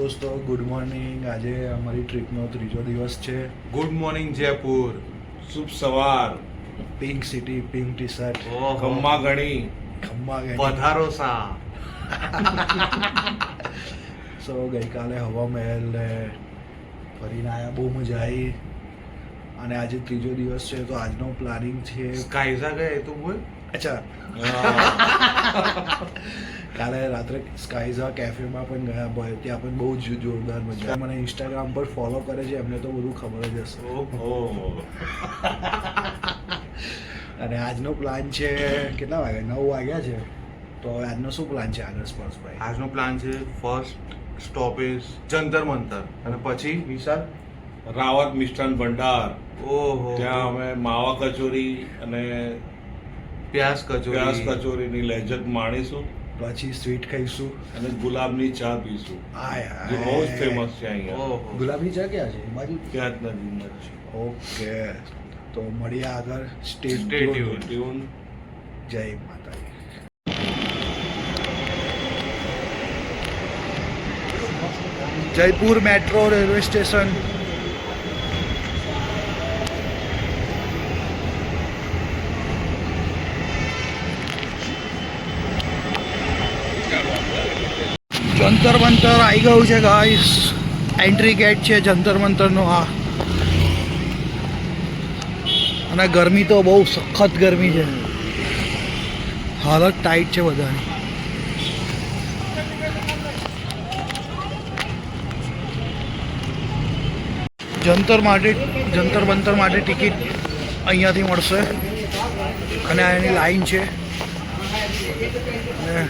દોસ્તો good morning. આજે અમારી ટ્રીપનો ત્રીજો દિવસ છે. ગુડ મોર્નિંગ જયપુર, શુભ સવાર. Pink city, pink T shirt, ખમ્મા ગણી ખમ્મા ગઈ. પધારો સા. સો ગઈકાલે હવા મહેલ ને ફરીને આવ્યા, બહુ મજા આવી. અને આજે ત્રીજો દિવસ છે તો આજનો પ્લાનિંગ છે. સ્કાયઝા ગયે તું બોલ. અચ્છા, કાલે રાત્રે સ્કાયઝા કેફેમાં પણ ગયા ભાઈ, ત્યાં પણ બહુ જ જોરદાર મજા. મને ઇન્સ્ટાગ્રામ પર ફોલો કરે છે, એમને તો બધું ખબર જ હશે. અને આજનો પ્લાન છે, કેટલા વાગ્યા? 9 વાગ્યા છે. તો હવે આજનો શું પ્લાન છે આગળ સ્પર્શભાઈ? આજનો પ્લાન છે ફર્સ્ટ સ્ટોપેજ જંતર મંતર અને પછી વિશાલ રાવત મિષ્ટાન ભંડાર. ઓહો, ત્યાં અમે માવા કચોરી અને પ્યાસ કચોરીની લહેજત માણીશું. પછી સ્વીટ ખાઈશું અને ગુલાબની ચા પીશું. જે બહુ જ ફેમસ છે અહીંયા. ગુલાબની ચા ક્યાં છે? એ બાજુ ત્યાં જ નજીક છે. ઓકે, તો મળીએ આગળ. Stay tune. જય માતાજી. Jaipur metro railway station. Jantar Mantar આવી ગયું છે ગાઈસ. એન્ટ્રી ગેટ છે જંતર મંતરનો આ. અને ગરમી તો બહુ સખત ગરમી છે, હાલત ટાઈટ છે બધાની. જંતર મંતર માટે ટિકિટ અહીંયાથી મળશે. અને એની લાઈન છે. અને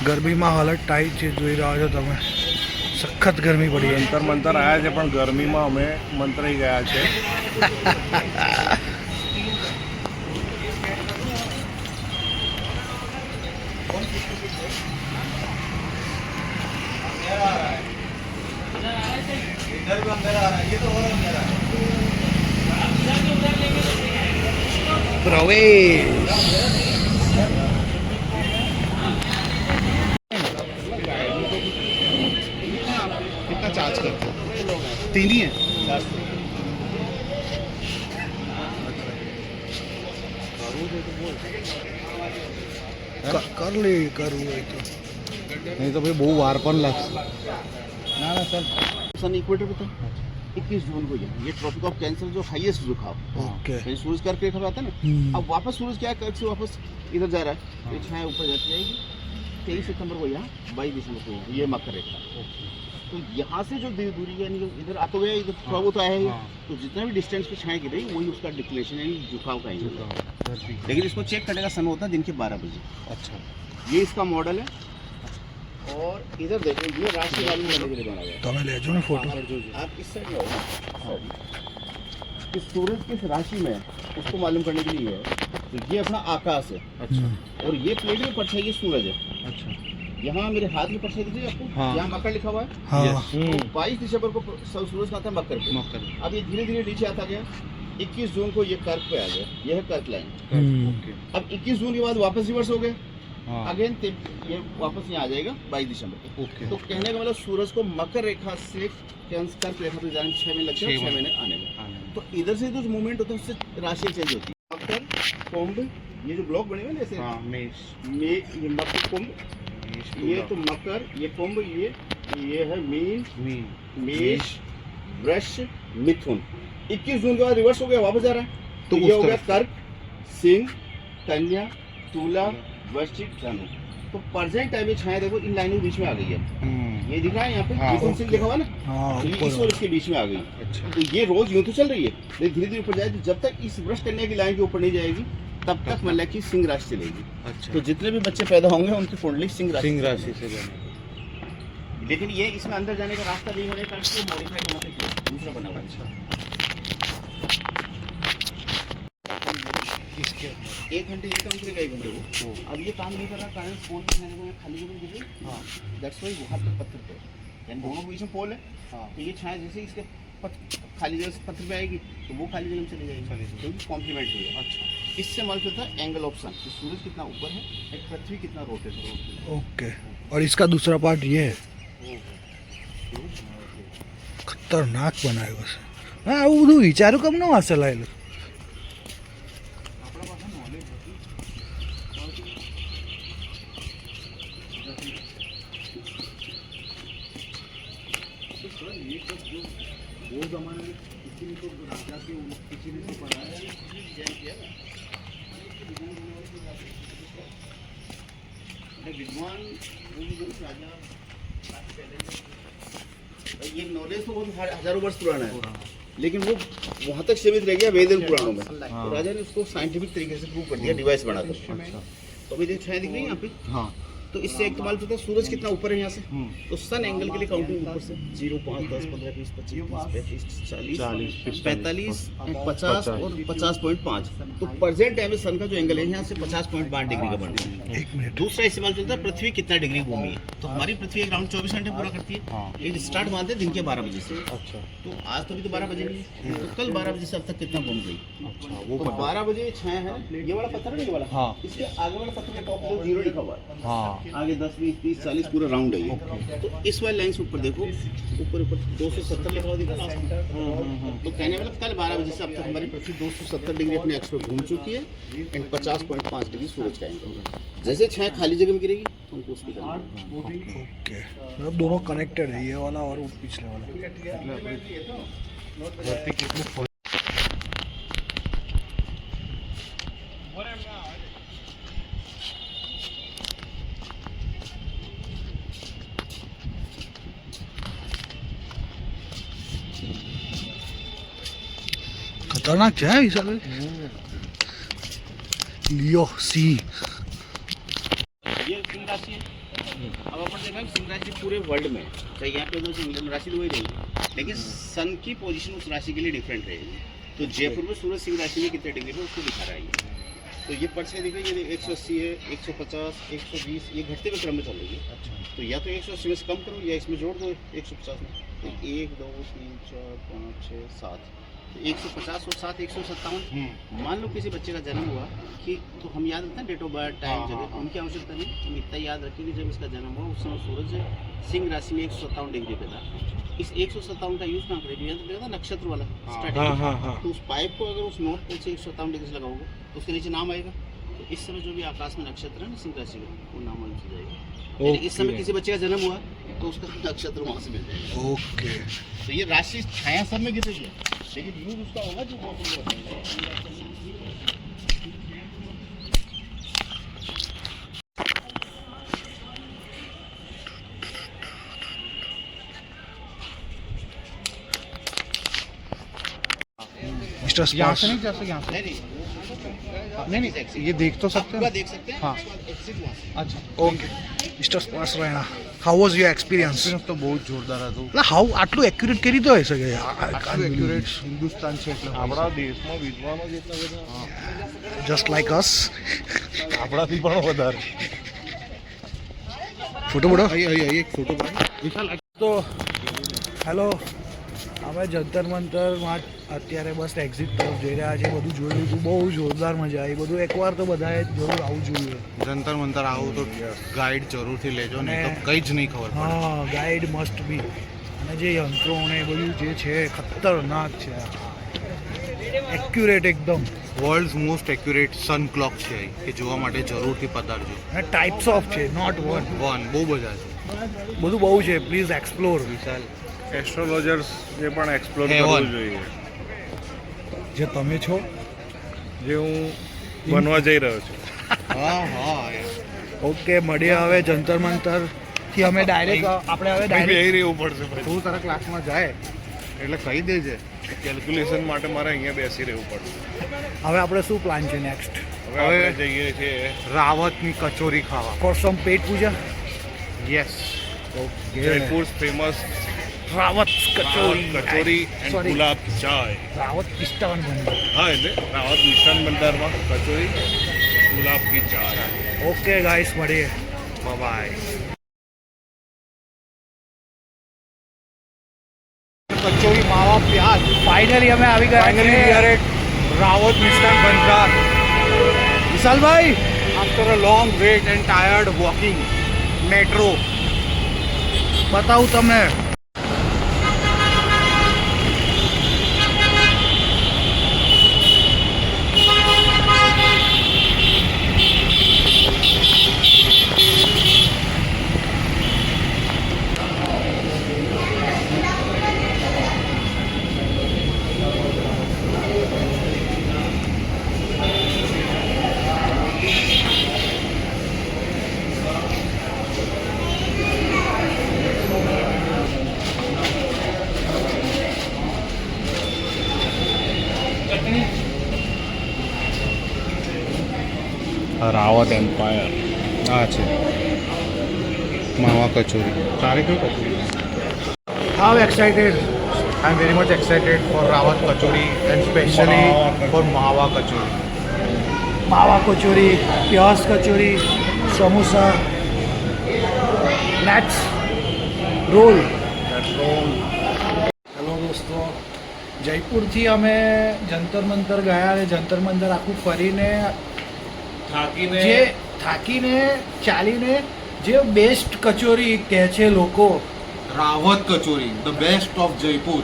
ગરમીમાં હાલત ટાઈટ છે, જોઈ રહ્યા છો તમે. સખત ગરમી પડી. જંતર મંતર આવ્યા છે પણ ગરમીમાં અમે મંતરાઈ ગયા છે. પ્રવેશ. कितना चार्ज करते हो? 3 ही है। કર લે, કરવું હોય તો. नहीं तो भाई बहुत वार पर लगता ना ना सर सन इक्वेटर पे था 21 जून को ये ट्रॉपिक ऑफ कैंसर जो हाईएस्ट जुकाम ओके. कहीं सूरज करके खबर आता है ना. अब वापस सूरज क्या कर्क से वापस इधर जा रहा है, ये छाया ऊपर जाती जाएगी. 23 सितंबर को यहाँ 22 दिसंबर को यहाँ ये मकर रेखा. तो यहाँ से जो दूरी यानी इधर आते हुए इधर थोड़ा बहुत आया है, तो जितना भी डिस्टेंस पे छाया गिर रही वही उसका डिक्लेरेशन यानी झुकाव का ही. लेकिन इसको चेक करने का समय होता है दिन के 12 बजे. अच्छा, ये इसका मॉडल है. और इधर देखो ये राशि मालूम करने के लिए बना गया है. તમે લેજો ને ફોટો. आप इस साइड में आओ. कि सूरज किस राशि में है उसको मालूम करने के लिए है. तो ये अपना आकाश है. अच्छा. और ये प्लेट में परछाई ये सूरज है. अच्छा. यहाँ मेरे हाथ में परछाई दीजिए आपको. यहाँ मकर लिखा हुआ है. हाँ. तो 22 दिसंबर को सूरज का आता है मकर पे. अब ये धीरे धीरे नीचे आता गया. 21 जून को ये कर्क पे आ गया. ये है कर्क लाइन. अब 21 जून के बाद वापस रिवर्स हो गए. अगेन ये वापस यहाँ आ जाएगा 22 दिसंबर को. तो कहने का मतलब सूरज को मकर रेखा से कर्क रेखा पे जाने में 6 महीने लगते हैं. 6 महीने आने में. तो इधर से जो मूवमेंट होता है उससे राशि चेंज होती है. मकर कुंभ ये जो ब्लॉक बने हुए ना ऐसे ये मकर कुंभ, ये तो मकर, ये कुंभ, ये है मीन, मेष, वृष, मिथुन. 21 जून के बाद रिवर्स हो गया, वापस जा रहा है. तो ये हो गया कर्क, सिंह, कन्या, तुला, वृश्चिक, धनु. तो प्रेजेंट टाइम में छाया देखो इन लाइनों के बीच में आ गई है. ये दिख रहा है यहाँ पे मिथुन सिंह लिखा हुआ ना. तो ये इस और इसके बीच में आ गई. तो ये रोज यूं तो चल रही है, लेकिन धीरे धीरे ऊपर जाएगी. जब तक इस वृष कन्या की लाइन के ऊपर नहीं जाएगी तब तक मतलब कि सिंह राशि चलेगी. तो जितने भी बच्चे पैदा होंगे उनकी कुंडली सिंह राशि से बनेगी. लेकिन ये इसमें अंदर जाने का रास्ता नहीं होने का इसको मॉडिफाई करना पड़ेगा. दूसरा बना हुआ है. इसके 1 घंटे ये काम करेगा, 1 घंटे वो. अब ये काम नहीं कर रहा कारण फोन पे छाने को खाली जगह गिर गई. दैट्स व्हाई वहाँ पे पत्थर पे यानी दोनों के बीच में पोल है. तो ये छाया जैसे इसके खाली जगह से पत्थर पे आएगी तो वो खाली जगह में चली जाएगी. क्योंकि कॉम्प्लीमेंट हुई है. अच्छा, इससे मालूम चलता है एंगल ऑफ सन कि सूरज कितना ऊपर है, एक पृथ्वी कितना रोटेट है. ओके. और इसका दूसरा पार्ट ये है. ખતરનાક બનાવ્યો છે. હા, આવું બધું વિચાર્યું કેમ ન હશે લાયેલું. विद्वान ये नॉलेज तो बहुत हजारों वर्ष पुराना है, लेकिन वो वहाँ तक सीमित रह गया वेद पुराणों में। तो राजा ने उसको साइंटिफिक तरीके से प्रूव कर दिया डिवाइस बनाकर। तो अभी देख छाया दिख रही है यहाँ पे। हाँ, तो इससे एक कमाल पता है सूरज कितना ऊपर है यहाँ से। तो सन एंगल के लिए काउंटिंग ऊपर से 0, 5, 10, 15, 20, 25, 35, 40, 45, 50 और 50.5। तो प्रेजेंट टाइम में सन का जो एंगल है यहाँ से 50.5 डिग्री का बन रहा है। दूसरा इस्तेमाल चलता है पृथ्वी कितना डिग्री घूमी है। तो हमारी पृथ्वी एक राउंड 24 घंटे पूरा करती है। ये स्टार्ट मानते हैं दिन के 12 बजे से। अच्छा, तो आज तो भी तो 12 बजे नहीं, तो कल 12 बजे से अब तक कितना घूम गई। अच्छा, वो 12 बजे छाया है। ये वाला पत्थर है, ये वाला। हाँ, इसके आगे वाला पत्थर के टॉप पे 0 लिखा हुआ है। हाँ, आगे 10, 20, 30, 40 पूरा राउंड है ये। तो इस वाले लाइन से ऊपर देखो, ऊपर 270 लिखा हुआ दिखा लास्ट में। तो कहने वाला कल 12 बजे से अब तक हमारी पृथ्वी 270 डिग्री अपने एक्स पे घूम चुकी है एंड 50.5 डिग्री सूरज का एंगल। जैसे छाया खाली जगह में गिरेगी तो हमको उसकी ओके, मतलब दोनों कनेक्टेड है, ये वाला और पिछले वाला. खतरनाक છે આ હિસાબે. लियो सी ये सिंह राशि है. अब अपन देखा सिंह राशि पूरे वर्ल्ड में चाहे यहाँ पे तो सिंह राशि तो वही रहेगी, लेकिन सन की पोजीशन उस राशि के लिए डिफरेंट रहेगी. तो जयपुर में सूरज सिंह राशि में कितने डिग्री पे उसको दिखा रहा है ये. तो ये पर्चे दिख रही है, ये 180 है, 150, 120, ये घटते हुए क्रम में चल रही है. अच्छा, तो या तो 180 में से कम करो या इसमें जोड़ दो 150 में. तो 1, 2, 3, 4, 5, 6, 7, 150 और 7 157. मान लो किसी बच्चे का जन्म हुआ कि तो हम याद रखते हैं डेट ऑफ बर्थ टाइम जगह, उनकी आवश्यकता नहीं. हम इतना याद रखें कि जब इसका जन्म हुआ उस समय सूरज सिंह राशि में 157 डिग्री पे था. इस 157 का यूज कहाँ करेंगे, था नक्षत्र वाला स्टार्टिंग. तो उस पाइप को अगर उस नॉर्थ पोल से 157 डिग्री से लगाओगे तो उसके नीचे नाम आएगा. तो इस समय जो भी आकाश में नक्षत्र है ना सिंह राशि का, वो नाम वहीं से जाएगा. इस समय किसी बच्चे का जन्म हुआ तो उसका नक्षत्र वहाँ से मिल जाएगा. ओके, तो ये राशि छाया सब में गिर रही है, लेकिन यूज उसका होगा जो बहुत मिस्टर यहाँ स्पार्क्स. से नहीं जा सकते, यहाँ से नहीं नहीं, ये देख तो सकते पूरा हैं. देख सकते हैं. हाँ. एग्जिट वहाँ से. अच्छा, ઓકે, મિસ્ટર સ્પાર્ક્સ રાયણા, how was your experience? Experience તો બહુ જ જોરદાર હતું. એટલે હાઉ આટલું એક્યુરેટ કરી તો હોય શકે? આટલું એક્યુરેટ હિન્દુસ્તાન છે એટલે આપણા દેશમાં વિદ્વાનો જેટલા બધા જસ્ટ લાઈક અસ. આપણાથી પણ વધારે. ફોટો બોડો. એક ફોટો તો હેલો, અમે જંતર મંતરમાં અત્યારે બસ એક્ઝિટ તરફ જઈ રહ્યા છીએ. બધું જોઈ લીધું, બહુ જોરદાર મજા આવી. બધું એકવાર તો બધાએ જરૂર આવવું જોઈએ. જંતર મંતર આવું તો ગાઈડ જરૂરથી લેજો, નહીં તો કંઈ જ નહીં ખબર પડે. હા, ગાઈડ મસ્ટ બી. અને જે યંત્રો ને એ બધું જે છે ખતરનાક છે, એક્યુરેટ એકદમ. વર્લ્ડ્સ મોસ્ટ એક્યુરેટ સન ક્લોક છે કે જોવા માટે જરૂરથી પધારજો. અને ટાઈપ્સ ઓફ છે, નોટ વન. બહુ બધા છે. બધું બહુ છે, પ્લીઝ એક્સપ્લોર. વિશાલ એસ્ટ્રોલોજર્સ એ પણ એક્સપ્લોર Heaven. કરવું જોઈએ, જે તમે છો, જે હું બનવા જઈ રહ્યો છું. હા હા ઓકે. મળીએ હવે જંતર મંતર થી. અમે ડાયરેક્ટ આપણે હવે ડાયરેક્ટ બેહી રહેવું પડશે ભાઈ. તું તારા ક્લાસમાં જાય એટલે કહી દેજે. કેલ્ક્યુલેશન માટે મારે અહીંયા બેસી રહેવું પડશે. હવે આપણે શું પ્લાન છે નેક્સ્ટ? હવે આપણે જઈએ છીએ રાવતની કચોરી ખાવા. ફોર સમ પેટ પૂજા. Yes, Jaipur famous Rawat kachori. Kachori and Sorry. ગુલાબ ચાય. રાવત મિષ્ટાન ભંડાર. હા, એટલે રાવત મિષ્ટાન ભંડારમાં કચોરી ગુલાબ કી ચાય. ઓકે ગાઈસ, મળીએ. બાય. કચોરી માવા પ્યાજ. ફાઇનલી અમે આવી ગયા Finally we are at Rawat Mishtan Bhandar. Vishalbhai, After a long wait and tired walking, metro. બતાવું તમને. રાવત એમ્પાયર. આ છે માવા કચોરી. તારે કઈ kachori? How excited? I'm very much excited for Rawat Kachori and especially for Mawa Kachori. Mawa kachori, pyaz kachori, samosa, let's roll. Hello દોસ્તો, જયપુરથી અમે જંતર મંતર ગયા અને જંતર મંતર આખું ફરીને જે થાકીને ચાલીને જે બેસ્ટ કચોરી કહે છે લોકો, Rawat kachori the best of Jaipur.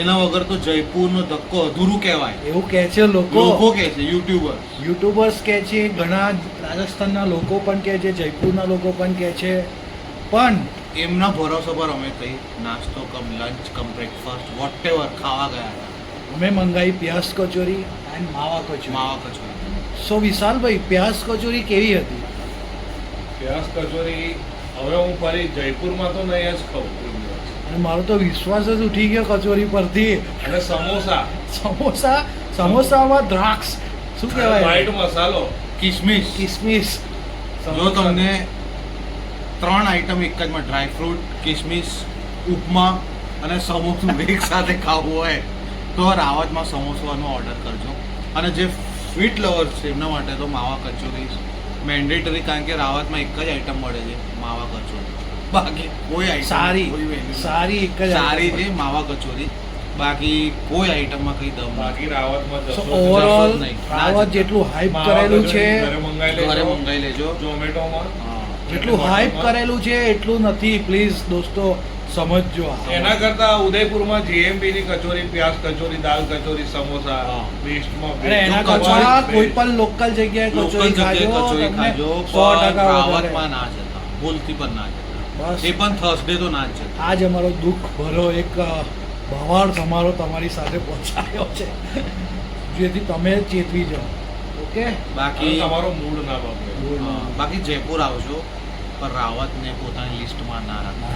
એના વગર તો જયપુરનો ધક્કો અધૂરું કહેવાય. એવું કહે છે લોકો કહે છે યુટ્યુબર. યુટ્યુબર્સ કહે છે, ઘણા રાજસ્થાનના લોકો પણ કહે છે, જયપુરના લોકો પણ કહે છે, પણ એમના ભરોસા પર અમે કઈ નાસ્તો કમ લંચ કમ બ્રેકફાસ્ટ વોટ એવર ખાવા ગયા હતા. અમે મંગાવી પ્યાસ કચોરી એન્ડ માવા કચોરી. માવા કચોરી. સો વિશાલભાઈ, પ્યાસ કચોરી કેવી હતી? પ્યાસ કચોરી હવે હું ફરી જયપુરમાં તો નહીં જ ખાઉં કોઈ દિવસ. અને મારો તો વિશ્વાસ જ ઉઠી ગયો કચોરી પરથી. અને સમોસામાં દ્રાક્ષ શું કહેવાય, વ્હાઈટ મસાલો, કિસમિસ. કિસમિસ. જો તમને 3 આઈટમ એક જ માં ડ્રાયફ્રૂટ, કિસમિસ, ઉપમા અને સમોસું એક સાથે ખાવું હોય તો રાવતમાં સમોસાનો ઓર્ડર કરજો. અને જે સ્વીટ લવર્સ છે એમના માટે તો માવા કચોરી મેન્ડેટરી, કારણ કે રાવતમાં એક જ આઈટમ મળે છે માવા કચોરી. બાકી કોઈ આઈટમ સારી એક જ સારી છે માવા કચોરી. બાકી કોઈ આઈટમમાં કઈ દમ બાકી રાવતમાં So, જશો overall, જશો જ નહીં. રાવત જેટલું હાઈપ માવા કરેલું કચોરી છે, ઘરે ઘરે મંગાવી લેજો. ઝોમેટોમાં. હા. જેટલું હાઈપ કરેલું છે એટલું નથી. પ્લીઝ દોસ્તો સમજજો. એના કરતા ઉદયપુરમાં જેએમબી ની કચોરી, પ્યાસ કચોરી, દાલ કચોરી, સમોસા હા. બેસ્ટમાં અને એના જો કરતા કચોરી કોઈ પણ લોકલ જગ્યાએ લોકલ કચોરી જગ્યાએ ખાજો, કચોરી તમને ખાજો 100% પણ વધારે. રાવતમાં ના જતા, ભૂલથી પણ ના જતા. બસ એ પણ થર્સડે તો ના જ જતા. આજ અમારો દુઃખ ભરો એક ભાવાર્થ અમારો તમારી સાથે પહોંચાડ્યો છે, જેથી તમે ચેતવી જાઓ. ઓકે, બાકી તમારો મૂડ ના બગડે. હા, બાકી જયપુર આવજો પણ રાવતને પોતાની લિસ્ટમાં ના રાખો.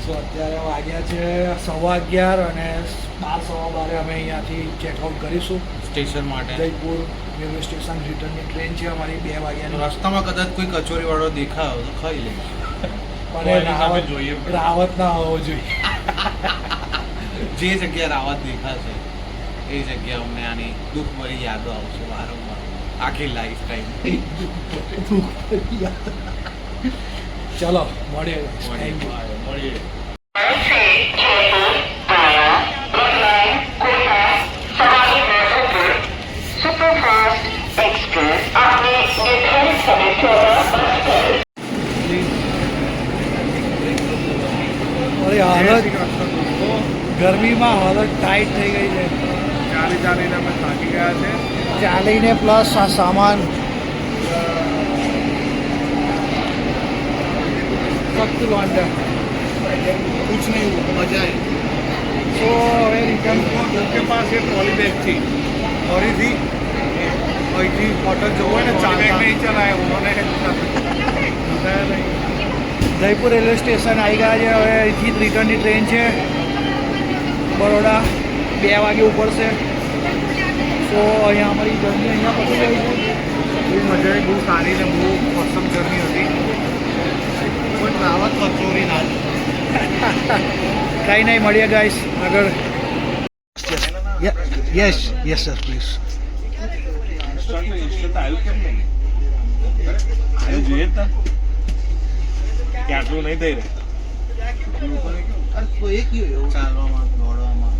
સો અત્યારે વાગ્યા છે 11:15 અને 12:12 અમે અહીંયાથી ચેકઆઉટ કરીશું. સ્ટેશન માટે જયપુર રેલવે સ્ટેશન રિટર્નની ટ્રેન છે અમારી 2 વાગ્યાની. રસ્તામાં કદાચ કોઈ કચોરી વાળો દેખાયો તો ખાઈ લઈશ. પણ કોઈ એની સામે જોઈએ પણ. રાવત ના હોવો જોઈએ. જે જગ્યાએ રાવત દેખાશે એ જગ્યા અમને આની દુઃખભરી યાદો આવશે વારંવાર આખી લાઈફ ટાઈમ. ચલો મળીએ. Thank you. મળીએ. અરે હાલત ગરમીમાં હાલત ટાઈટ થઈ ગઈ છે. ચાલીને અમે થાકી ગયા છે. ચાલીને પ્લસ આ સામાન ફક્ત લોન્ડન कुछ नहीं हुआ, मजा आई. તો હવે રિટર્ન उनके पास ये ट्रॉली बैग थी और थी અહીંથી હોટલ જવું હોય ને ट्रॉली बैग ચાલતા नहीं चलाया उन्होंने बताया नहीं. જયપુર રેલવે સ્ટેશન આવી ગયા છે. હવે અહીંથી રિટર્નની ટ્રેન છે બરોડા, 2 વાગે ઉપડશે. તો અહીંયા અમારી જર્ની અહીંયા પતી ગઈ છે. બહુ મજા આવી, બહુ સારી ને બહુ ઓસમ જર્ની હતી. પણ રાવત કચોરી ના જ. કંઈ નહીં, મળીએ ગાઈસ આગળ. Yes yes sir please. આવ્યું કેમ નહીં? આવ્યું જોઈએ જ તા. કે આટલું નહીં થઈ રહ્યું. ચાલવામાં દોડવામાં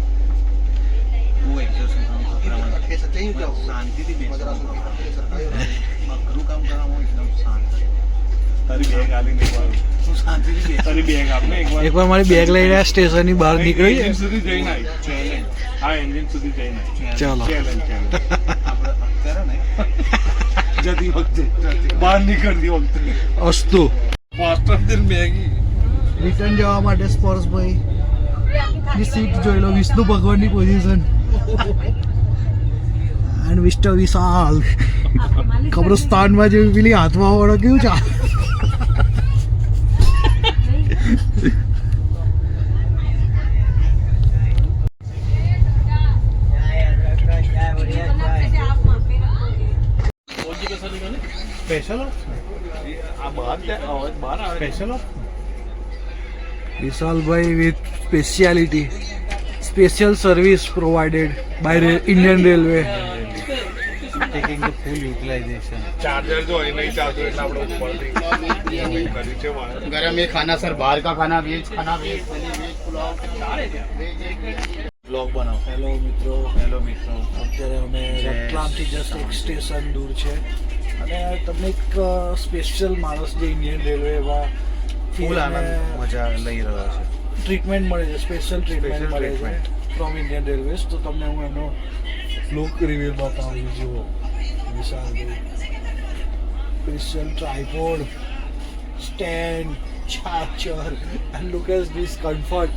બહુ એક્સરસાઇઝ શાંતિથી બેસવાનું. અઘરું કામ કરવામાં એકદમ શાંત. તારી બેગ આલી નહીં વાળું. તું શાંતિથી બેસ. તારી બેગ આપને એકવાર. એકવાર મારી બેગ લઈને સ્ટેશનની બહાર નીકળી એન્જિન સુધી જઈને આવી. ચેલેન્જ. હા, એન્જિન સુધી જઈને આવી. ચાલો. ચેલેન્જ. આપણે અત્યારે ને જતી વખતે બહાર નીકળતી વખતે અસ્તુ. ફાસ્ટર દેન મેગી. રિટર્ન જવા માટે સ્પોર્ટ્સભાઈ ની સીટ જોઈ લો, વિષ્ણુ ભગવાનની પોઝિશન એન્ડ મિસ્ટર વિશાલ કબ્રસ્તાનમાં જેવી પેલી હાથમાં વાળો કેવું છે. સ્પેશિયલ આ બહાર આવે સ્પેશિયલ વિશાલભાઈ with speciality special service provided by Indian railway. Taking the full utilization. Charger જો અહીં નહીં ચાલતું એટલે આપણે ઉપરથી કર્યું છે વાયર. गरम ये खाना सर बाहर का खाना वेज वेज पुलाव બ્લોગ બનાવો. હેલો મિત્રો, અત્યારે અમે રતલામથી જસ્ટ એક સ્ટેશન દૂર છે અને તમને એક સ્પેશિયલ માણસ જે ઇન્ડિયન રેલવેમાં ફૂલ આનંદ મજા લઈ રહ્યો છે. ટ્રીટમેન્ટ મળે છે, સ્પેશિયલ ટ્રીટમેન્ટ Special મળે છે treatment. From Indian railways. તો તમને હું એનો લુક રિવ્યુ બતાવું છું. જુઓ વિશાલભાઈ, special tripod, stand, charger, and look at this comfort.